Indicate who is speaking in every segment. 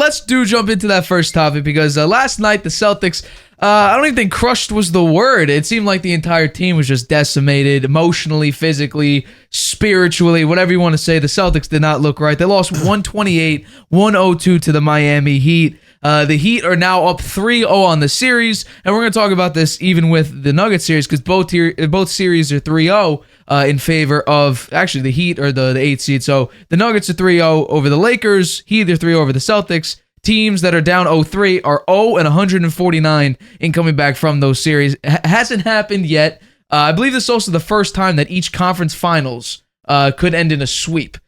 Speaker 1: let's jump into that first topic because last night the Celtics, I don't even think crushed was the word. It seemed like the entire team was just decimated emotionally, physically, spiritually, whatever you want to say. The Celtics did not look right. They lost 128-102 to the Miami Heat. The Heat are now up 3-0 on the series, and we're going to talk about this even with the Nuggets series because both series are 3-0 in favor of, actually, the Heat are the 8th seed. So the Nuggets are 3-0 over the Lakers, Heat are 3-0 over the Celtics. Teams that are down 0-3 are 0-149 in coming back from those series. Hasn't happened yet. I believe this is also the first time that each conference finals could end in a sweep.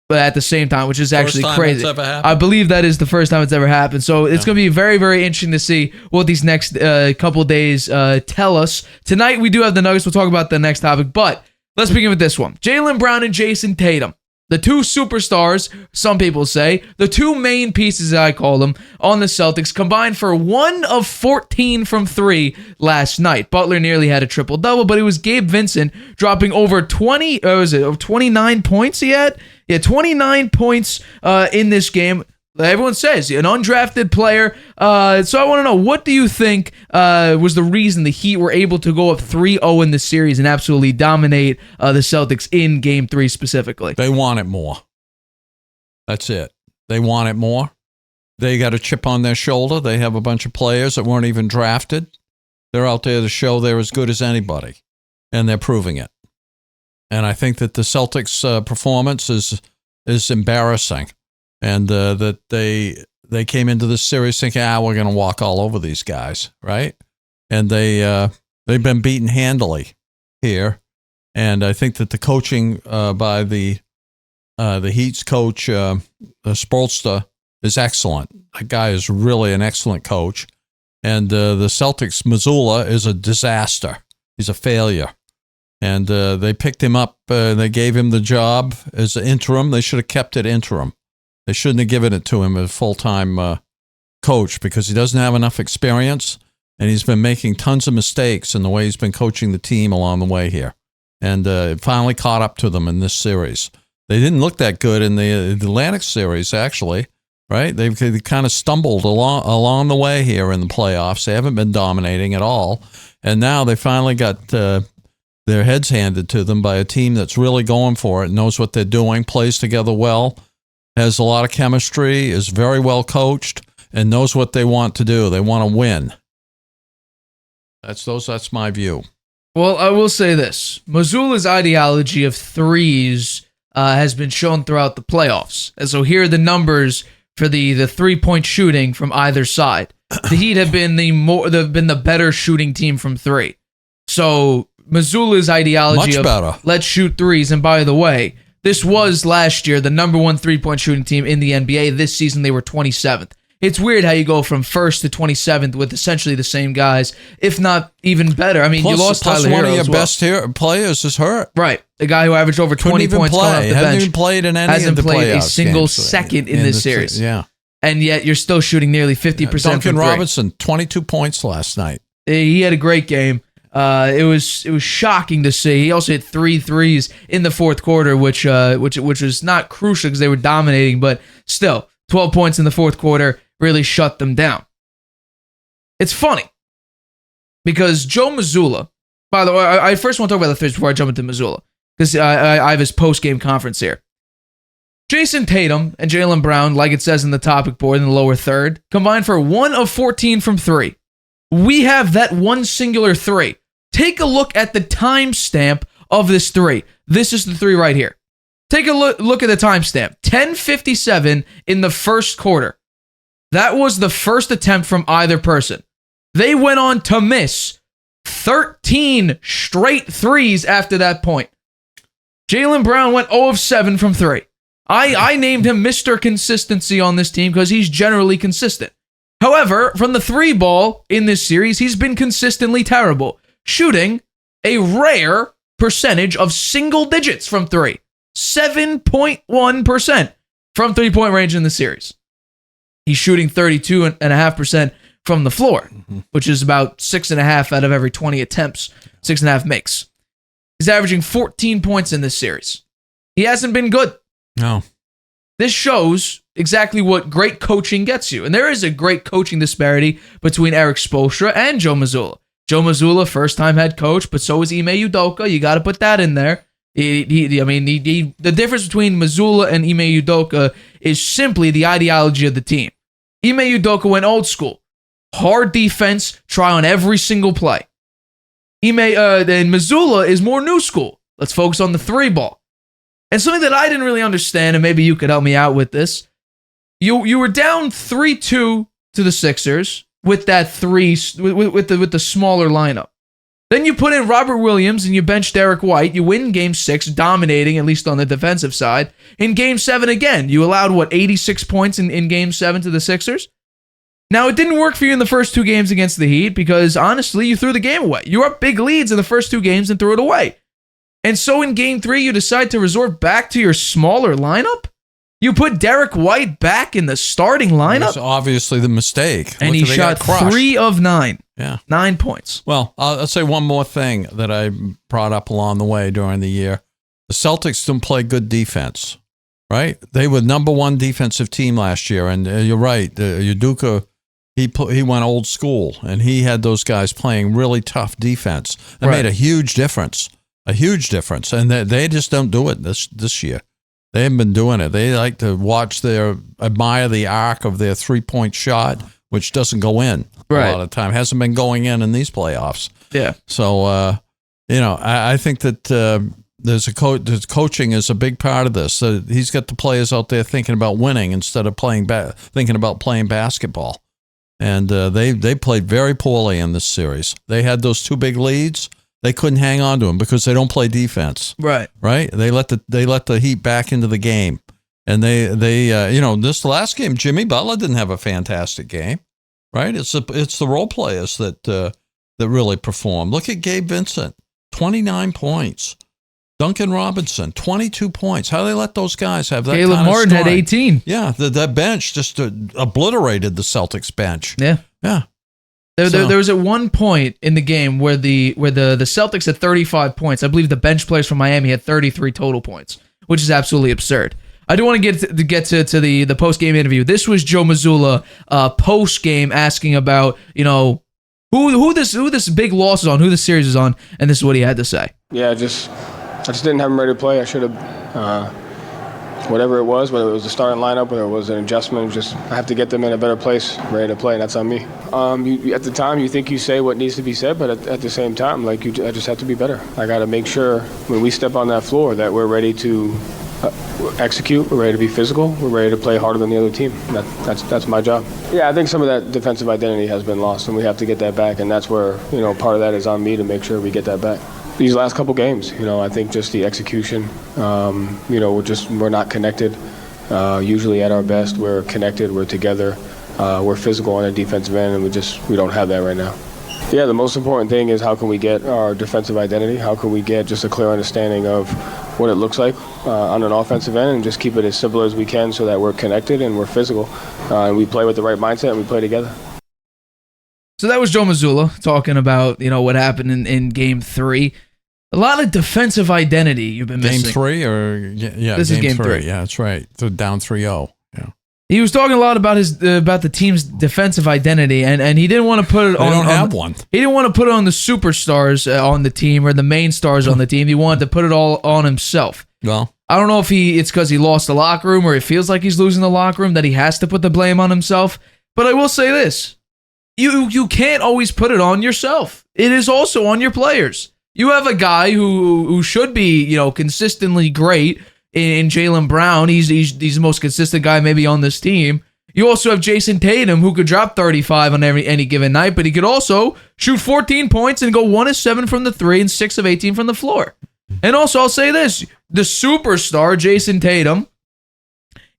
Speaker 1: But at the same time, which is actually crazy. I believe that is the first time it's ever happened. So it's going to be very, very interesting to see what these next couple days tell us. Tonight, we do have the Nuggets. We'll talk about the next topic. But let's begin with this one. Jaylen Brown and Jason Tatum. The two superstars, some people say, the two main pieces, I call them, on the Celtics combined for 1 of 14 from 3 last night. Butler nearly had a triple-double, but it was Gabe Vincent dropping over 29 points he had? Yeah, 29 points in this game. Everyone says an undrafted player. So I want to know, what do you think was the reason the Heat were able to go up 3-0 in the series and absolutely dominate the Celtics in Game 3 specifically?
Speaker 2: They want it more. That's it. They want it more. They got a chip on their shoulder. They have a bunch of players that weren't even drafted. They're out there to show they're as good as anybody, and they're proving it. And I think that the Celtics' performance is embarrassing. And that they came into this series thinking, we're going to walk all over these guys, right? And they've been beaten handily here. And I think that the coaching by the Heat's coach, Spoelstra, is excellent. That guy is really an excellent coach. And the Celtics' Mazzulla is a disaster. He's a failure. And they picked him up. They gave him the job as an interim. They should have kept it interim. They shouldn't have given it to him as a full-time coach because he doesn't have enough experience, and he's been making tons of mistakes in the way he's been coaching the team along the way here. And it finally caught up to them in this series. They didn't look that good in the Atlantic series, actually, right? They kind of stumbled along the way here in the playoffs. They haven't been dominating at all. And now they finally got their heads handed to them by a team that's really going for it, knows what they're doing, plays together well, has a lot of chemistry, is very well coached, and knows what they want to do. They want to win. That's my view.
Speaker 1: Well, I will say this. Mazzulla's ideology of threes has been shown throughout the playoffs. And so here are the numbers for the three-point shooting from either side. The Heat have been the better shooting team from three. So Mazzulla's ideology let's shoot threes. And by the way, this was last year the number one three-point shooting team in the NBA. This season, they were 27th. It's weird how you go from 1st to 27th with essentially the same guys, if not even better. I mean, you lost Tyler Hero.
Speaker 2: Plus, one of your best players is hurt.
Speaker 1: Right. The guy who averaged over 20 points coming off the bench.
Speaker 2: Hasn't even played in any of the playoffs. Hasn't played a single
Speaker 1: second in this series.
Speaker 2: Yeah.
Speaker 1: And yet, you're still shooting nearly 50%
Speaker 2: Duncan Robinson, 22 points last night.
Speaker 1: He had a great game. It was shocking to see. He also hit 3 threes in the fourth quarter, which was not crucial because they were dominating, but still, 12 points in the fourth quarter really shut them down. It's funny because Joe Mazzulla, by the way, I first want to talk about the threes before I jump into Mazzulla because I have his post-game conference here. Jason Tatum and Jaylen Brown, like it says in the topic board in the lower third, combined for 1 of 14 from 3. We have that one singular 3. Take a look at the timestamp of this 3. This is the 3 right here. Take a look at the timestamp. 10:57 in the first quarter. That was the first attempt from either person. They went on to miss 13 straight threes after that point. Jaylen Brown went 0 of 7 from 3. I named him Mr. Consistency on this team because he's generally consistent. However, from the 3 ball in this series, he's been consistently terrible, shooting a rare percentage of single digits from 3. 7.1% from three-point range in the series. He's shooting 32.5% from the floor, which is about 6.5 out of every 20 attempts, 6.5 makes. He's averaging 14 points in this series. He hasn't been good.
Speaker 2: No.
Speaker 1: This shows exactly what great coaching gets you. And there is a great coaching disparity between Eric Spoelstra and Joe Mazzulla. Joe Mazzulla, first-time head coach, but so is Ime Udoka. You got to put that in there. The difference between Mazzulla and Ime Udoka is simply the ideology of the team. Ime Udoka went old school. Hard defense, try on every single play. And Mazzulla is more new school. Let's focus on the three ball. And something that I didn't really understand, and maybe you could help me out with this, you were down 3-2 to the Sixers with that with the smaller lineup. Then you put in Robert Williams and you bench Derek White. You win Game 6, dominating, at least on the defensive side. In Game 7 again, you allowed, 86 points in Game 7 to the Sixers? Now, it didn't work for you in the first 2 games against the Heat because, honestly, you threw the game away. You were up big leads in the first 2 games and threw it away. And so in Game 3, you decide to resort back to your smaller lineup? You put Derek White back in the starting lineup?
Speaker 2: That's obviously the mistake.
Speaker 1: And he shot 3 of 9.
Speaker 2: Yeah.
Speaker 1: 9 points.
Speaker 2: Well, I'll say one more thing that I brought up along the way during the year. The Celtics didn't play good defense, right? They were number 1 defensive team last year. And you're right, Udoka, he went old school, and he had those guys playing really tough defense. That made a huge difference. A huge difference, and they just don't do it this year. They haven't been doing it. They like to admire the arc of their 3-point shot, which doesn't go in a lot of the time. Hasn't been going in these playoffs.
Speaker 1: Yeah.
Speaker 2: So, I think that coaching is a big part of this. He's got the players out there thinking about winning instead of thinking about playing basketball. And they played very poorly in this series. They had those 2 big leads. They couldn't hang on to him because they don't play defense. Right. They let the Heat back into the game, and this last game, Jimmy Butler didn't have a fantastic game. Right. It's the role players that really perform. Look at Gabe Vincent, 29 points. Duncan Robinson, 22 points. How do they let those guys have that?
Speaker 1: Caleb Martin had 18.
Speaker 2: Yeah, that bench just obliterated the Celtics bench.
Speaker 1: Yeah.
Speaker 2: Yeah.
Speaker 1: There was at one point in the game where the Celtics had 35 points. I believe the bench players from Miami had 33 total points, which is absolutely absurd. I do want to get to the post game interview. This was Joe Mazzulla post game asking about who this big loss is on, who this series is on, and this is what he had to say.
Speaker 3: Yeah, I just didn't have him ready to play. I should have. Whatever it was, whether it was the starting lineup, whether it was an adjustment, I have to get them in a better place, ready to play, and that's on me. At the time, you think you say what needs to be said, but at the same time, I just have to be better. I got to make sure when we step on that floor that we're ready to execute, we're ready to be physical, we're ready to play harder than the other team. That's my job. Yeah, I think some of that defensive identity has been lost, and we have to get that back, and that's where part of that is on me to make sure we get that back. These last couple games, I think just the execution, we're not connected. Usually at our best, we're connected, we're together, we're physical on the defensive end, and we don't have that right now. Yeah, the most important thing is how can we get our defensive identity? How can we get just a clear understanding of what it looks like on an offensive end, and just keep it as simple as we can so that we're connected and we're physical, and we play with the right mindset and we play together.
Speaker 1: So that was Joe Mazzulla talking about, what happened in Game 3. A lot of defensive identity you've been missing.
Speaker 2: Game 3 or yeah,
Speaker 1: this is Game 3.
Speaker 2: Yeah, that's right. So down 3-0. Yeah.
Speaker 1: He was talking a lot about the team's defensive identity, and he didn't want to put it on.
Speaker 2: They don't have one.
Speaker 1: He didn't want to put it on the superstars on the team or the main stars on the team. He wanted to put it all on himself.
Speaker 2: Well,
Speaker 1: I don't know if it's because he lost the locker room or it feels like he's losing the locker room that he has to put the blame on himself. But I will say this. You can't always put it on yourself. It is also on your players. You have a guy who should be, consistently great in Jaylen Brown. He's the most consistent guy maybe on this team. You also have Jason Tatum, who could drop 35 on any given night, but he could also shoot 14 points and go 1 of 7 from the 3 and 6 of 18 from the floor. And also, I'll say this, the superstar, Jason Tatum,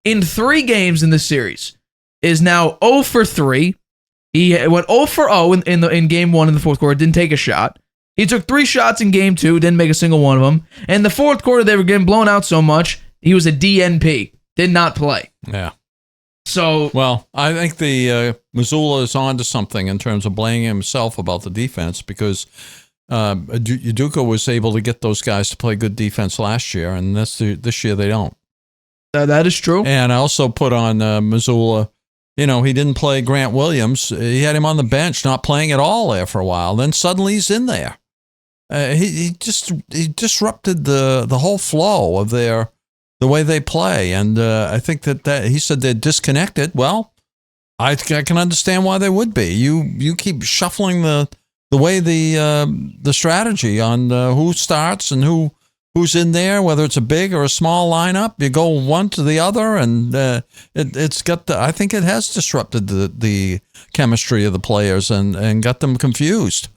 Speaker 1: in 3 games in the series, is now 0 for 3. He went 0 for 0 in Game 1 in the fourth quarter, didn't take a shot. He took 3 shots in Game 2, didn't make a single one of them. And the fourth quarter, they were getting blown out so much, he was a DNP, did not play.
Speaker 2: Yeah.
Speaker 1: So,
Speaker 2: well, I think the Mazzulla is on to something in terms of blaming himself about the defense because Udoka was able to get those guys to play good defense last year, and this year they don't.
Speaker 1: That is true.
Speaker 2: And I also put on Mazzulla. You know, he didn't play Grant Williams. He had him on the bench, not playing at all there for a while. Then suddenly he's in there. He disrupted the whole flow of the way they play. And I think that he said they're disconnected. Well, I can understand why they would be. You keep shuffling the way the strategy on who starts and who's in there, whether it's a big or a small lineup. You go one to the other, and it's got I think it has disrupted the chemistry of the players and got them confused.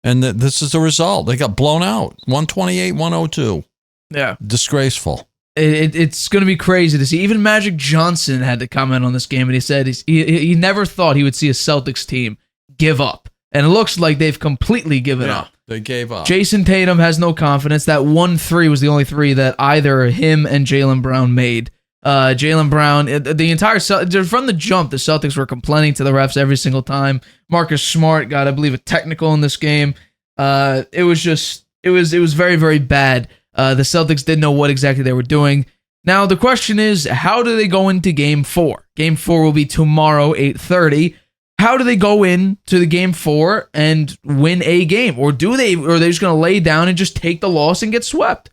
Speaker 2: And this is the result. They got blown out, 128-102.
Speaker 1: Yeah,
Speaker 2: disgraceful.
Speaker 1: It's going to be crazy to see. Even Magic Johnson had to comment on this game, and he said he never thought he would see a Celtics team give up. And it looks like they've completely given up.
Speaker 2: They gave up.
Speaker 1: Jason Tatum has no confidence. That 1-3 was the only three that either him and Jaylen Brown made. Jaylen Brown, the entire from the jump, the Celtics were complaining to the refs every single time. Marcus Smart got, I believe, a technical in this game. It was very, very bad. The Celtics didn't know what exactly they were doing. Now the question is, how do they go into Game 4? Game 4 will be tomorrow, 8:30. How do they go into the Game 4 and win a game? Or are they just going to lay down and just take the loss and get swept?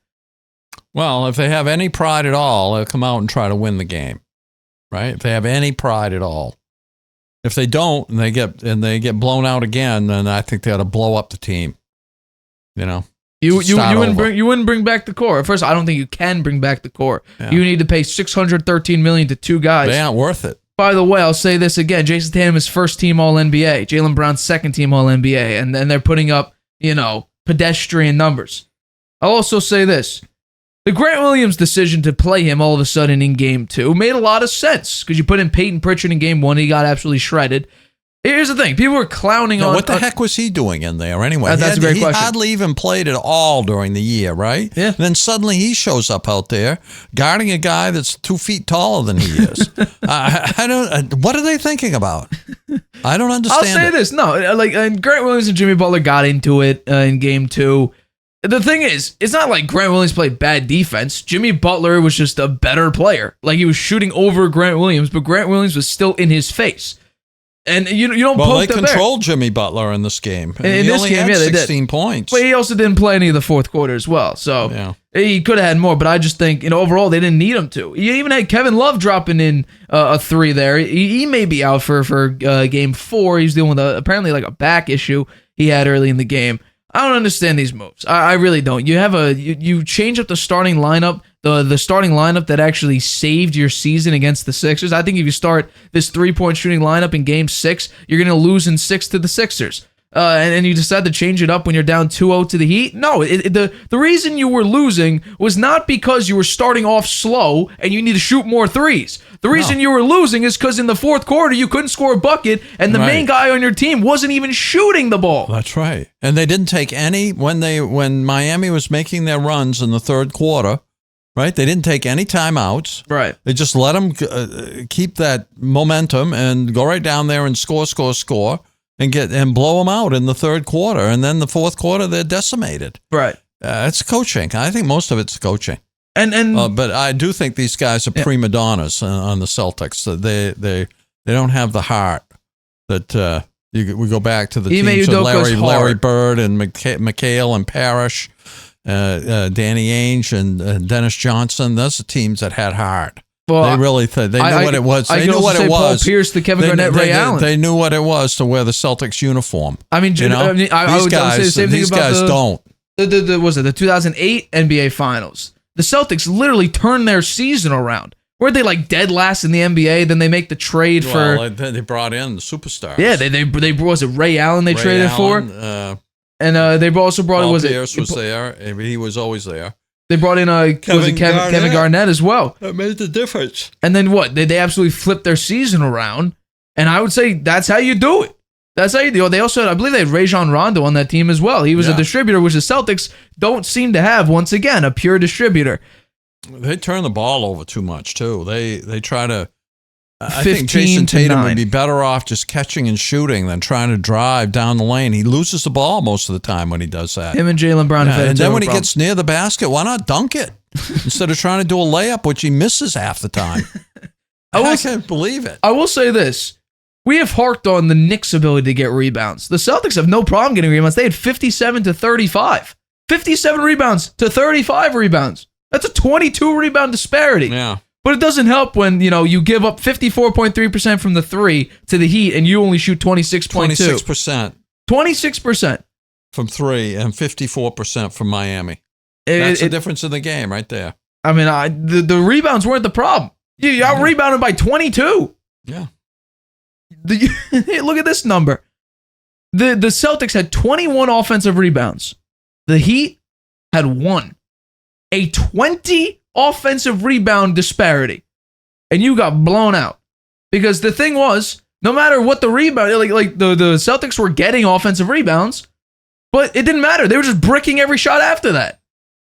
Speaker 2: Well, if they have any pride at all, they'll come out and try to win the game, right? If they have any pride at all. If they don't and they get blown out again, then I think they ought to blow up the team. You know,
Speaker 1: you wouldn't bring back the core. First, I don't think you can bring back the core. Yeah. You need to pay $613 million to two guys.
Speaker 2: They aren't worth it.
Speaker 1: By the way, I'll say this again. Jason Tatum is first team All-NBA. Jaylen Brown, second team All-NBA. And then they're putting up, pedestrian numbers. I'll also say this. The Grant Williams decision to play him all of a sudden in Game 2 made a lot of sense because you put in Peyton Pritchard in Game 1, he got absolutely shredded. Here's the thing. People were clowning on...
Speaker 2: What the heck was he doing in there anyway?
Speaker 1: That's a great question.
Speaker 2: He hardly even played at all during the year, right?
Speaker 1: Yeah.
Speaker 2: And then suddenly he shows up out there guarding a guy that's 2 feet taller than he is. I don't... What are they thinking about? I don't understand.
Speaker 1: I'll say this. No, Grant Williams and Jimmy Butler got into it in Game 2. The thing is, it's not like Grant Williams played bad defense. Jimmy Butler was just a better player. Like, he was shooting over Grant Williams, but Grant Williams was still in his face. And you don't poke the bear.
Speaker 2: They controlled Jimmy Butler in this game.
Speaker 1: In this game,
Speaker 2: had
Speaker 1: they
Speaker 2: 16 points.
Speaker 1: But he also didn't play any of the fourth quarter as well. So he could have had more, but I just think, overall, they didn't need him to. You even had Kevin Love dropping in a 3 there. He may be out for Game 4. He's dealing with apparently like a back issue he had early in the game. I don't understand these moves. I really don't. You change up the starting lineup, the starting lineup that actually saved your season against the Sixers. I think if you start this 3-point shooting lineup in Game 6, you're going to lose in 6 to the Sixers. And you decide to change it up when you're down 2-0 to the Heat? No, the reason you were losing was not because you were starting off slow and you need to shoot more threes. The reason you were losing is because in the fourth quarter you couldn't score a bucket and the main guy on your team wasn't even shooting the ball.
Speaker 2: That's right. And they didn't take any when Miami was making their runs in the third quarter. Right, they didn't take any timeouts.
Speaker 1: Right,
Speaker 2: they just let them keep that momentum and go right down there and score, and blow them out in the third quarter. And then the fourth quarter, they're decimated.
Speaker 1: Right,
Speaker 2: it's coaching. I think most of it's coaching.
Speaker 1: But
Speaker 2: I do think these guys are prima donnas on the Celtics. They don't have the heart that we go back to the teams of Larry Bird and McHale and Parrish. Danny Ainge and Dennis Johnson, those are teams that had heart. Well, they really they knew what it was. They knew what it was.
Speaker 1: Paul Pierce, the Kevin Garnett, Ray Allen.
Speaker 2: They knew what it was to wear the Celtics uniform.
Speaker 1: I mean, I would say the same thing about
Speaker 2: guys don't.
Speaker 1: The 2008 NBA Finals? The Celtics literally turned their season around. Weren't they like dead last in the NBA? Then they make the trade for.
Speaker 2: They brought in the superstars.
Speaker 1: Yeah, they was it Ray Allen they traded for. And they also brought
Speaker 2: Paul Pierce was there. He was always there.
Speaker 1: They brought in Kevin Garnett as well.
Speaker 2: That made the difference.
Speaker 1: And then what? They absolutely flipped their season around. And I would say that's how you do it. That's how you do it. They also had, I believe they had Rajon Rondo on that team as well. He was a distributor, which the Celtics don't seem to have, once again, a pure distributor.
Speaker 2: They turn the ball over too much, too. They try to... I think Jason Tatum would be better off just catching and shooting than trying to drive doon the lane. He loses the ball most of the time when he does that.
Speaker 1: Him and Jaylen Brown have had
Speaker 2: and then when he gets near the basket, why not dunk it? instead of trying to do a layup, which he misses half the time. I can't believe it.
Speaker 1: I will say this. We have harked on the Knicks' ability to get rebounds. The Celtics have no problem getting rebounds. They had 57 to 35. 57 rebounds to 35 rebounds. That's a 22 rebound disparity.
Speaker 2: Yeah.
Speaker 1: But it doesn't help when, you give up 54.3% from the three to the Heat and you only shoot 26.2.
Speaker 2: 26%.
Speaker 1: 26%.
Speaker 2: From three and 54% from Miami. That's the difference in the game right there.
Speaker 1: I mean, the rebounds weren't the problem. You out rebounded by 22.
Speaker 2: Yeah.
Speaker 1: Look at this number. The Celtics had 21 offensive rebounds. The Heat had 1. A 20 offensive rebound disparity. And you got blown out. Because the thing was, no matter what the rebound, the Celtics were getting offensive rebounds, but it didn't matter. They were just bricking every shot after that.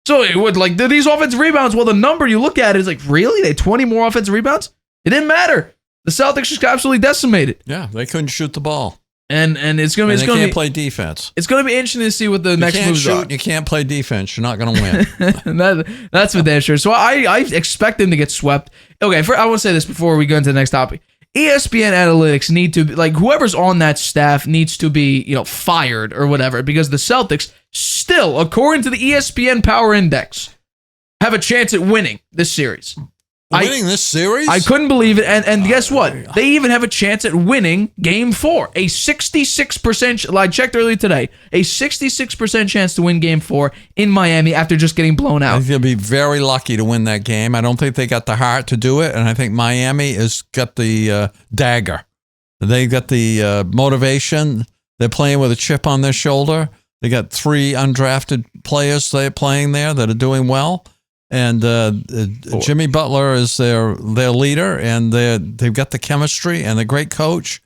Speaker 1: So it would these offensive rebounds, well, the number you look at is really? They had 20 more offensive rebounds? It didn't matter. The Celtics just got absolutely decimated.
Speaker 2: Yeah, they couldn't shoot the ball.
Speaker 1: And it's gonna be
Speaker 2: they can't play defense.
Speaker 1: It's gonna be interesting to see what the next moves are.
Speaker 2: You can't play defense. You're not gonna win.
Speaker 1: That's for damn sure. So I expect them to get swept. Okay, I want to say this before we go into the next topic. ESPN analytics need to be, whoever's on that staff needs to be fired or whatever, because the Celtics still, according to the ESPN Power Index, have a chance at winning this series.
Speaker 2: Winning this series?
Speaker 1: I couldn't believe it. And guess what? They even have a chance at winning Game 4. A 66%, I checked earlier today, a 66% chance to win Game 4 in Miami after just getting blown out.
Speaker 2: I think they'll be very lucky to win that game. I don't think they got the heart to do it, and I think Miami has got the dagger. They got the motivation. They're playing with a chip on their shoulder. They got 3 undrafted players they're playing there that are doing well. And Jimmy Butler is their leader, and they've got the chemistry and the great coach.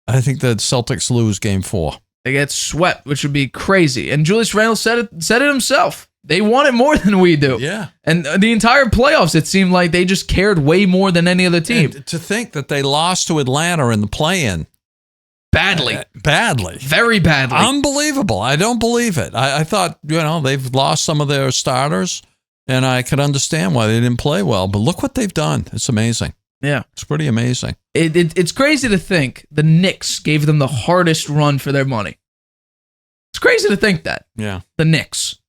Speaker 2: I think the Celtics lose Game 4.
Speaker 1: They get swept, which would be crazy. And Julius Randle said it himself. They want it more than we do.
Speaker 2: Yeah.
Speaker 1: And the entire playoffs, it seemed like they just cared way more than any other team.
Speaker 2: And to think that they lost to Atlanta in the play-in.
Speaker 1: Badly.
Speaker 2: Badly.
Speaker 1: Very badly.
Speaker 2: Unbelievable. I don't believe it. I thought, they've lost some of their starters. And I could understand why they didn't play well. But look what they've done. It's amazing.
Speaker 1: Yeah.
Speaker 2: It's pretty amazing.
Speaker 1: It's crazy to think the Knicks gave them the hardest run for their money. It's crazy to think that.
Speaker 2: Yeah.
Speaker 1: The Knicks.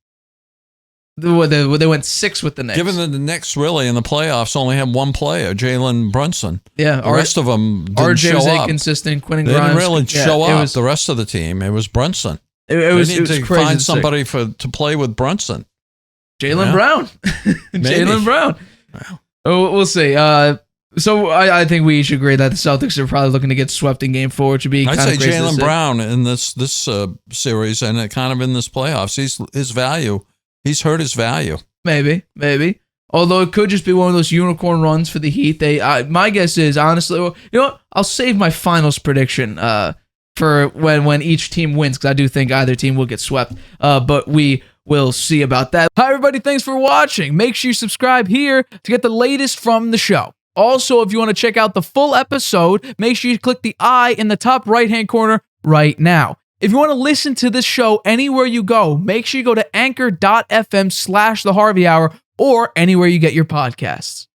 Speaker 1: They went 6 with the Knicks.
Speaker 2: Given that the Knicks really in the playoffs only have one player, Jalen Brunson.
Speaker 1: Yeah.
Speaker 2: The rest of them didn't
Speaker 1: RJ
Speaker 2: show
Speaker 1: was
Speaker 2: up.
Speaker 1: inconsistent. Quentin
Speaker 2: They
Speaker 1: Grimes.
Speaker 2: didn't really show up.
Speaker 1: Was,
Speaker 2: the rest of the team, it was Brunson.
Speaker 1: It was
Speaker 2: to
Speaker 1: crazy
Speaker 2: find
Speaker 1: to
Speaker 2: somebody to play with Brunson.
Speaker 1: Jaylen Brown. Jaylen Brown. Wow. Oh, we'll see. So I think we should agree that the Celtics are probably looking to get swept in Game 4, which would be kind of crazy.
Speaker 2: I'd say Jaylen Brown in this series and kind of in this playoffs, he's hurt his value.
Speaker 1: Maybe. Although it could just be one of those unicorn runs for the Heat. My guess is, honestly, you know what? I'll save my finals prediction for when each team wins, because I do think either team will get swept. But we'll see about that. Hi, everybody. Thanks for watching. Make sure you subscribe here to get the latest from the show. Also, if you want to check out the full episode, make sure you click the I in the top right-hand corner right now. If you want to listen to this show anywhere you go, make sure you go to anchor.fm/The Harvey Hour or anywhere you get your podcasts.